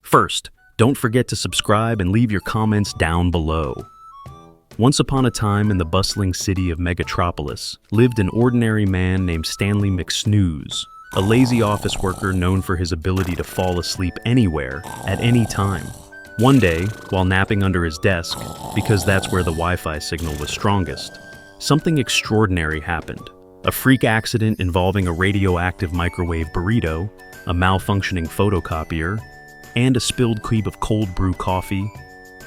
First, don't forget to subscribe and leave your comments down below. Once upon a time in the bustling city of Megatropolis lived an ordinary man named Stanley Snooze, a lazy office worker known for his ability to fall asleep anywhere, at any time. One day, while napping under his desk, because that's where the Wi-Fi signal was strongest, something extraordinary happened. A freak accident involving a radioactive microwave burrito, a malfunctioning photocopier, and a spilled cube of cold brew coffee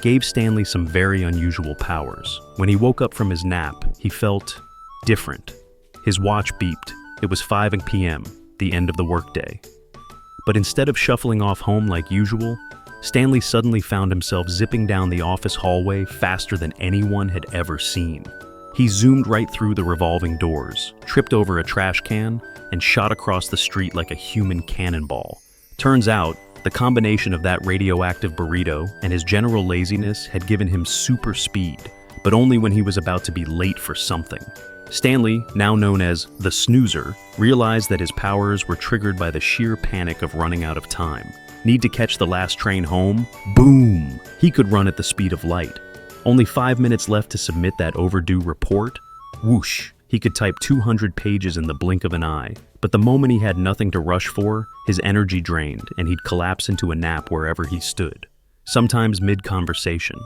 gave Stanley some very unusual powers. When he woke up from his nap, he felt different. His watch beeped. It was 5 p.m., the end of the workday. But instead of shuffling off home like usual, Stanley suddenly found himself zipping down the office hallway faster than anyone had ever seen. He zoomed right through the revolving doors, tripped over a trash can, and shot across the street like a human cannonball. Turns out, the combination of that radioactive burrito and his general laziness had given him super speed, but only when he was about to be late for something. Stanley, now known as the Snoozer, realized that his powers were triggered by the sheer panic of running out of time. Need to catch the last train home? Boom! He could run at the speed of light. Only 5 minutes left to submit that overdue report? Whoosh! He could type 200 pages in the blink of an eye. But the moment he had nothing to rush for, his energy drained and he'd collapse into a nap wherever he stood. Sometimes mid-conversation.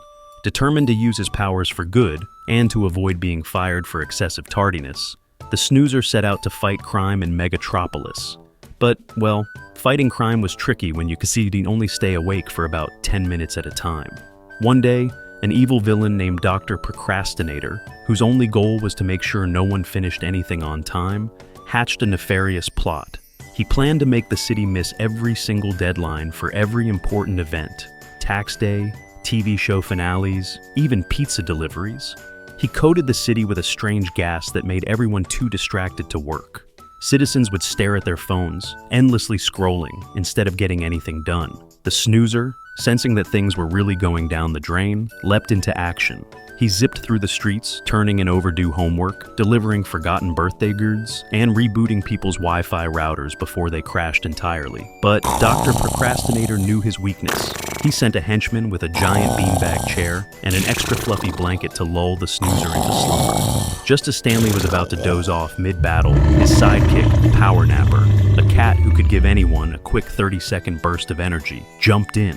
Determined to use his powers for good and to avoid being fired for excessive tardiness, the Snoozer set out to fight crime in Megatropolis. But, well, fighting crime was tricky when you could see he'd only stay awake for about 10 minutes at a time. One day, an evil villain named Dr. Procrastinator, whose only goal was to make sure no one finished anything on time, hatched a nefarious plot. He planned to make the city miss every single deadline for every important event: tax day, TV show finales, even pizza deliveries. He coated the city with a strange gas that made everyone too distracted to work. Citizens would stare at their phones, endlessly scrolling, instead of getting anything done. The Snoozer, sensing that things were really going down the drain, leapt into action. He zipped through the streets, turning in overdue homework, delivering forgotten birthday goods, and rebooting people's Wi-Fi routers before they crashed entirely. But Dr. Procrastinator knew his weakness. He sent a henchman with a giant beanbag chair and an extra fluffy blanket to lull the Snoozer into slumber. Just as Stanley was about to doze off mid-battle, his sidekick, Power Napper, a cat who could give anyone a quick 30-second burst of energy, jumped in.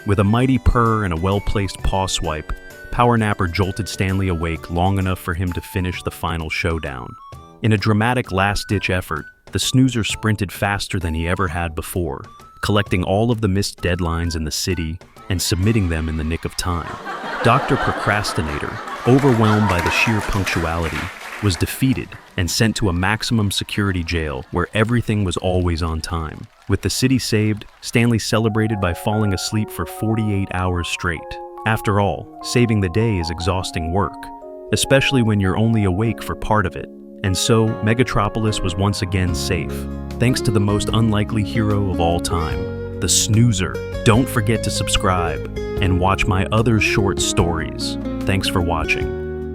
With a mighty purr and a well-placed paw swipe, Power Napper jolted Stanley awake long enough for him to finish the final showdown. In a dramatic last-ditch effort, the Snoozer sprinted faster than he ever had before, collecting all of the missed deadlines in the city and submitting them in the nick of time. Dr. Procrastinator, overwhelmed by the sheer punctuality, was defeated and sent to a maximum security jail where everything was always on time. With the city saved, Stanley celebrated by falling asleep for 48 hours straight. After all, saving the day is exhausting work, especially when you're only awake for part of it. And so, Megatropolis was once again safe, thanks to the most unlikely hero of all time, the Snoozer. Don't forget to subscribe and watch my other short stories. Thanks for watching.